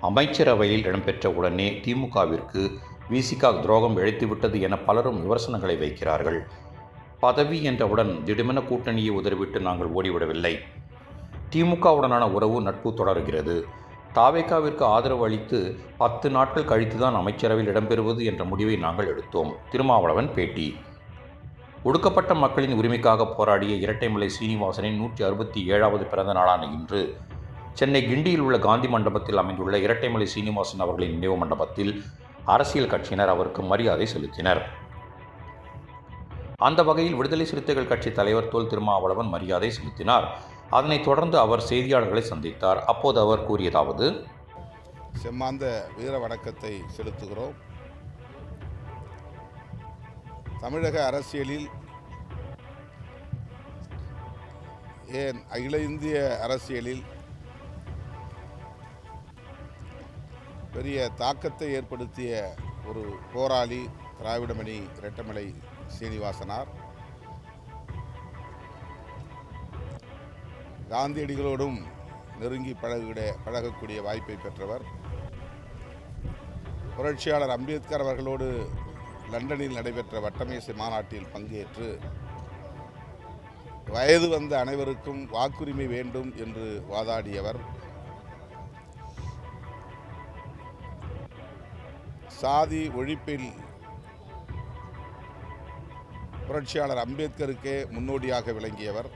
அமைச்சரவையில் இடம்பெற்ற உடனே திமுகவிற்கு விசிக துரோகம் இழைத்துவிட்டது என பலரும் விமர்சனங்களை வைக்கிறார்கள். பதவி என்றவுடன் திடுமென கூட்டணியை உதறிவிட்டு நாங்கள் ஓடிவிடவில்லை. திமுகவுடனான உறவு, நட்பு தொடர்கிறது. தாவேகாவிற்கு ஆதரவு அளித்து 10 நாட்கள் கழித்துதான் அமைச்சரவையில் இடம்பெறுவது என்ற முடிவை நாங்கள் எடுத்தோம். திருமாவளவன் பேட்டி. ஒடுக்கப்பட்ட மக்களின் உரிமைக்காக போராடிய இரட்டைமலை சீனிவாசனின் 167வது பிறந்த நாளான இன்று சென்னை கிண்டியில் உள்ள காந்தி மண்டபத்தில் அமைந்துள்ள இரட்டைமலை சீனிவாசன் அவர்களின் நினைவு மண்டபத்தில் அரசியல் கட்சியினர் அவருக்கு மரியாதை செலுத்தினர். அந்த வகையில் விடுதலை சிறுத்தைகள் கட்சி தலைவர் தொல் திருமாவளவன் மரியாதை செலுத்தினார். அதனைத் தொடர்ந்து அவர் செய்தியாளர்களை சந்தித்தார். அப்போது அவர் கூறியதாவது: செம்மாந்த வீர வணக்கத்தை செலுத்துகிறோம். தமிழக அரசியலில், ஏன் அகில இந்திய அரசியலில் பெரிய தாக்கத்தை ஏற்படுத்திய ஒரு போராளி திராவிடமணி இரட்டைமலை சீனிவாசனார். காந்தியடிகளோடும் நெருங்கி பழகக்கூடிய வாய்ப்பை பெற்றவர். புரட்சியாளர் அம்பேத்கர் அவர்களோடு லண்டனில் நடைபெற்ற வட்டமேசை மாநாட்டில் பங்கேற்று வயது வந்த அனைவருக்கும் வாக்குரிமை வேண்டும் என்று வாதாடியவர். சாதி ஒழிப்பில் புரட்சியாளர் அம்பேத்கருக்கே முன்னோடியாக விளங்கியவர்.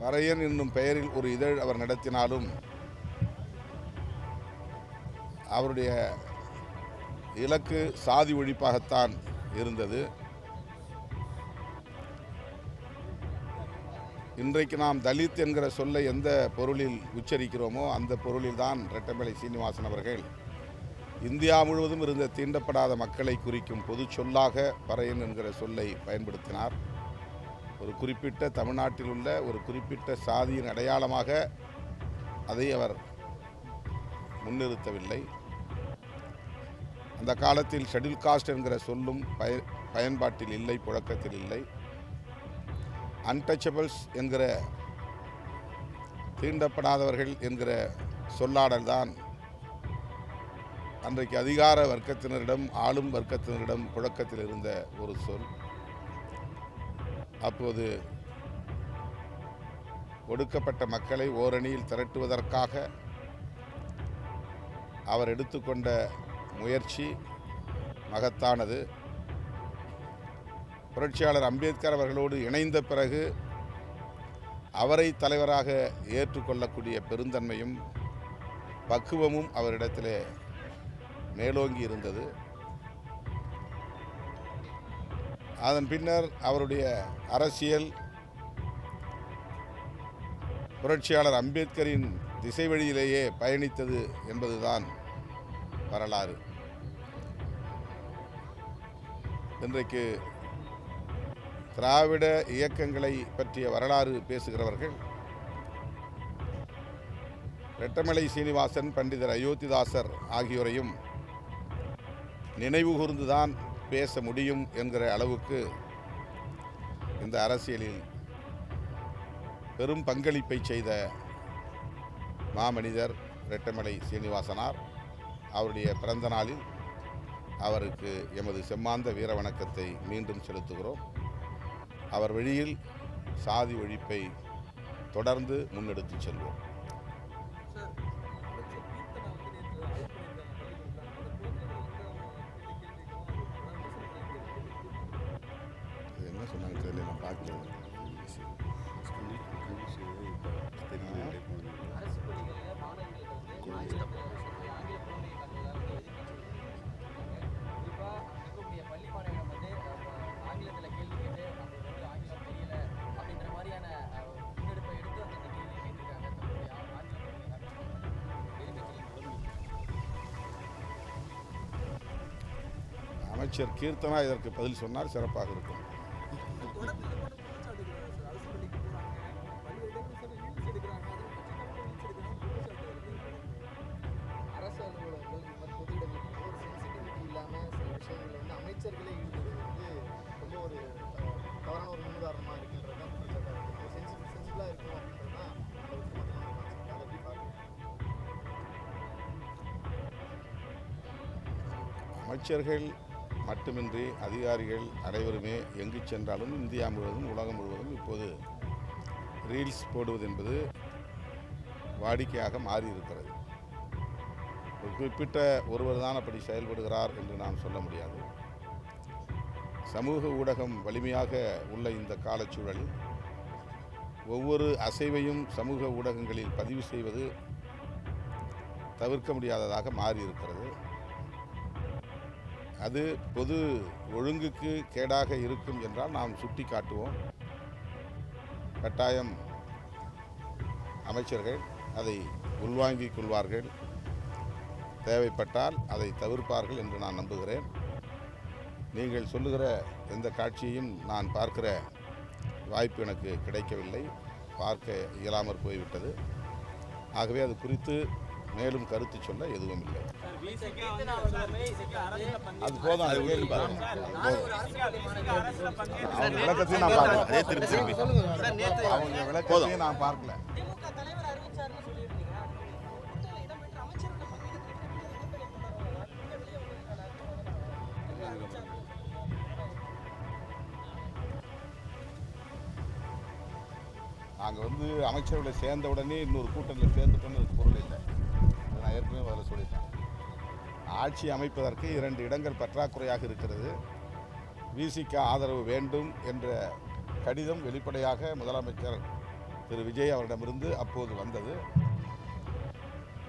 பறையன் என்னும் பெயரில் ஒரு இதழ் அவர் நடத்தினாலும் அவருடைய இலக்கு சாதி ஒழிப்பாகத்தான் இருந்தது. இன்றைக்கு நாம் தலித் என்கிற சொல்லை எந்த பொருளில் உச்சரிக்கிறோமோ அந்த பொருளில்தான் இரட்டைமலை சீனிவாசன் அவர்கள் இந்தியா முழுவதும் இருந்த தீண்டப்படாத மக்களை குறிக்கும் பொது சொல்லாக பறையன் என்கிற சொல்லை பயன்படுத்தினார். ஒரு குறிப்பிட்ட தமிழ்நாட்டில் உள்ள ஒரு குறிப்பிட்ட சாதியின் அடையாளமாக அதை அவர் முன்னிறுத்தவில்லை. அந்த காலத்தில் ஷெட்யூல் காஸ்ட் என்கிற சொல்லும் பயன்பாட்டில் இல்லை, புழக்கத்தில் இல்லை. அன்டச்சபிள்ஸ் என்கிற தீண்டப்படாதவர்கள் என்கிற சொல்லாடல் தான் அன்றைக்கு அதிகார வர்க்கத்தினரிடம், ஆளும் வர்க்கத்தினரிடம் புழக்கத்தில் இருந்த ஒரு சொல். அப்போது ஒடுக்கப்பட்ட மக்களை ஓரணியில் திரட்டுவதற்காக அவர் எடுத்துக்கொண்ட முயற்சி மகத்தானது. புரட்சியாளர் அம்பேத்கர் அவர்களோடு இணைந்த பிறகு அவரை தலைவராக ஏற்றுக்கொள்ளக்கூடிய பெருந்தன்மையும் பக்குவமும் அவரிடத்திலே மேலோங்கி இருந்தது. அதன் பின்னர் அவருடைய அரசியல் புரட்சியாளர் அம்பேத்கரின் திசை வழியிலேயே பயணித்தது என்பதுதான் வரலாறு. இன்றைக்கு திராவிட இயக்கங்களை பற்றிய வரலாறு பேசுகிறவர்கள் இரட்டைமலை சீனிவாசன், பண்டிதர் அயோத்திதாசர் ஆகியோரையும் நினைவு கூர்ந்துதான் பேச முடியும் என்கிற அளவுக்கு இந்த அரசியலில் பெரும் பங்களிப்பை செய்த மாமனிதர் இரட்டைமலை சீனிவாசனார். அவருடைய பிறந்த நாளில் அவருக்கு எமது செம்மாந்த வீர வணக்கத்தை மீண்டும் செலுத்துகிறோம். அவர் வழியில் சாதி ஒழிப்பை தொடர்ந்து முன்னெடுத்துச் செல்வோம். என்ன சொன்னாங்க தெரியல, நான் பார்க்கல. அமைச்சர் கீர்த்தனா இதற்கு பதில் சொன்னால் சிறப்பாக இருக்கும். அமைச்சர்களே ரொம்ப ஒரு தவறான ஒரு முன்னுதாரணமாக இருக்கின்றது. சென்சிபிளாக இருக்கும் அப்படின்றது அமைச்சர்கள் மட்டுமின்றி அதிகாரிகள் அனைவருமே எங்கு சென்றாலும் இந்தியா முழுவதும் உலகம் முழுவதும் இப்போது ரீல்ஸ் போடுவது என்பது வாடிக்கையாக மாறியிருக்கிறது. ஒரு குறிப்பிட்ட ஒருவர் தான் அப்படி செயல்படுகிறார் என்று நாம் சொல்ல முடியாது. சமூக ஊடகம் வலிமையாக உள்ள இந்த காலச்சூழலில் ஒவ்வொரு அசைவையும் சமூக ஊடகங்களில் பதிவு செய்வது தவிர்க்க முடியாததாக மாறியிருக்கிறது. அது பொது ஒழுங்குக்கு கேடாக இருக்கும் என்றால் நாம் சுட்டி காட்டுவோம். கட்டாயம் அமைச்சர்கள் அதை உள்வாங்கிக் கொள்வார்கள், தேவைப்பட்டால் அதை தவிர்ப்பார்கள் என்று நான் நம்புகிறேன். நீங்கள் சொல்லுகிற எந்த காட்சியையும் நான் பார்க்கிற வாய்ப்பு எனக்கு கிடைக்கவில்லை, பார்க்க இயலாமற் போய்விட்டது. ஆகவே அது குறித்து மேலும் கருத்து சொல்ல எதுவும் இல்லை. அது போதும், அது கேள்வி பாருங்க. அவங்க விளக்கத்தையும் நான் பார்க்கல. அவங்க விளக்கத்தையும் நான் பார்க்கல. நாங்கள் அமைச்சர்களை சேர்ந்த உடனே இன்னொரு கூட்டணியில் சேர்ந்துட்டோன்னு அதுக்கு பொருள் இல்லை. நான் ஏற்கனவே அதில் சொல்லிட்டேன். ஆட்சி அமைப்பதற்கு 2 இடங்கள் பற்றாக்குறையாக இருக்கிறது. விசிக ஆதரவு வேண்டும் என்ற கடிதம் வெளிப்படையாக முதலமைச்சர் திரு விஜய் அவரிடமிருந்து அப்போது வந்தது.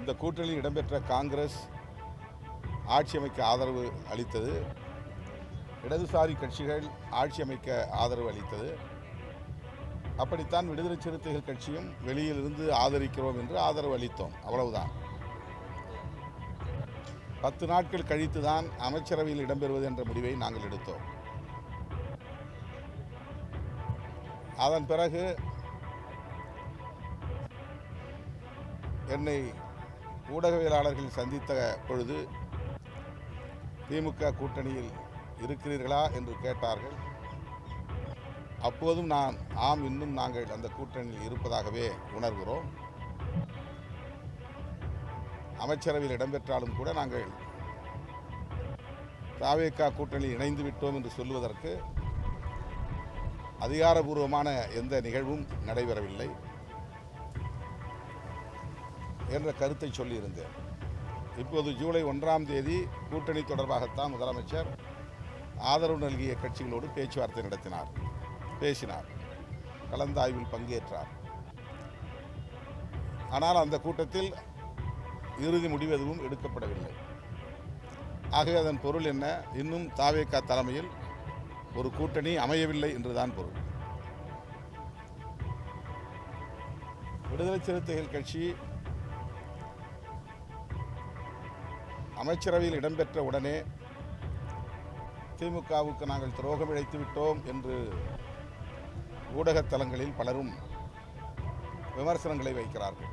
இந்த கூட்டணியில் இடம்பெற்ற காங்கிரஸ் ஆட்சி அமைக்க ஆதரவு அளித்தது. இடதுசாரி கட்சிகள் ஆட்சி அமைக்க ஆதரவு அளித்தது. அப்படித்தான் விடுதலை சிறுத்தைகள் கட்சியும் வெளியிலிருந்து ஆதரிக்கிறோம் என்று ஆதரவு அளித்தோம். அவ்வளவுதான். 10 நாட்கள் கழித்து தான் அமைச்சரவையில் இடம்பெறுவது என்ற முடிவை நாங்கள் எடுத்தோம். அதன் பிறகு என்னை ஊடகவியலாளர்கள் சந்தித்த பொழுது திமுக கூட்டணியில் இருக்கிறீர்களா என்று கேட்டார்கள். அப்போதும் நான் ஆம், இன்னும் நாங்கள் அந்த கூட்டணியில் இருப்பதாகவே உணர்கிறோம். அமைச்சரவையில் இடம்பெற்றாலும் கூட நாங்கள் தவேக கூட்டணியில் இணைந்து விட்டோம் என்று சொல்லுவதற்கு அதிகாரபூர்வமான எந்த நிகழ்வும் நடைபெறவில்லை என்ற கருத்தை சொல்லியிருந்தேன். இப்போது ஜூலை 1ஆம் தேதி கூட்டணி தொடர்பாகத்தான் முதலமைச்சர் ஆதரவு நல்கிய கட்சிகளோடு பேச்சுவார்த்தை பேசினார், கலந்தாய்வில் பங்கேற்றார். ஆனால் அந்த கூட்டத்தில் இறுதி முடிவு எதுவும் எடுக்கப்படவில்லை. ஆகவே அதன் பொருள் என்ன? இன்னும் தவேக தலைமையில் ஒரு கூட்டணி அமையவில்லை என்றுதான் பொருள். விடுதலை சிறுத்தைகள் கட்சி அமைச்சரவையில் இடம்பெற்ற உடனே திமுகவுக்கு நாங்கள் துரோகம் இழைத்து விட்டோம் என்று ஊடகத்தலங்களில் பலரும் விமர்சனங்களை வைக்கிறார்கள்.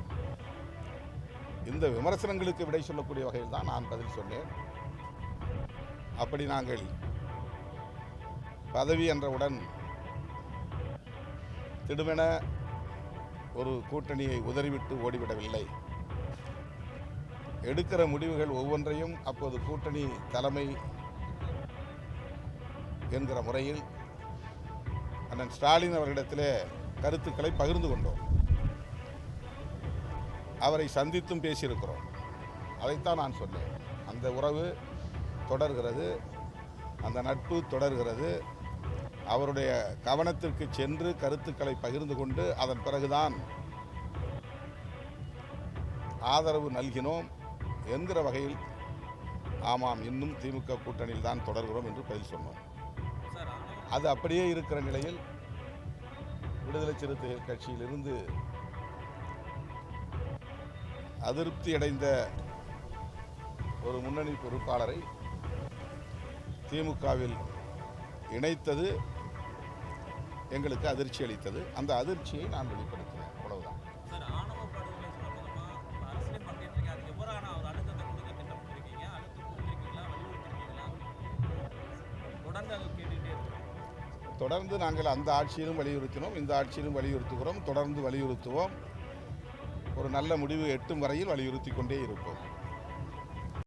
இந்த விமர்சனங்களுக்கு விடை சொல்லக்கூடிய வகையில் தான் நான் பதில் சொன்னேன். அப்படி நாங்கள் பதவி என்றவுடன் திடுமென ஒரு கூட்டணியை உதறிவிட்டு ஓடிவிடவில்லை. எடுக்கிற முடிவுகள் ஒவ்வொன்றையும் அப்போது கூட்டணி தலைமை என்கிற முறையில் அண்ணன் ஸ்டாலின் அவர்களிடத்திலே கருத்துக்களை பகிர்ந்து கொண்டோம். அவரை சந்தித்தும் பேசியிருக்கிறோம். அதைத்தான் நான் சொன்னேன். அந்த உறவு தொடர்கிறது, அந்த நட்பு தொடர்கிறது. அவருடைய கவனத்திற்கு சென்று கருத்துக்களை பகிர்ந்து கொண்டு அதன் பிறகுதான் ஆதரவு நல்கினோம் என்கிற வகையில் ஆமாம், இன்னும் திமுக கூட்டணியில் தான் தொடர்கிறோம் என்று பதில் சொன்னோம். அது அப்படியே இருக்கிற நிலையில் விடுதலை சிறுத்தைகள் கட்சியிலிருந்து அதிருப்தி அடைந்த ஒரு முன்னணி பொறுப்பாளரை திமுகவில் இணைத்தது எங்களுக்கு அதிர்ச்சி அளித்தது. அந்த அதிர்ச்சியை நான் வெளிப்படுத்தினேன். அவ்வளவுதான். தொடர்ந்து நாங்கள் அந்த ஆட்சியிலும் வலியுறுத்தினோம், இந்த ஆட்சியிலும் வலியுறுத்துகிறோம், தொடர்ந்து வலியுறுத்துவோம். ஒரு நல்ல முடிவு எட்டும் வரையில் வலியுறுத்தி கொண்டே இருப்போம்.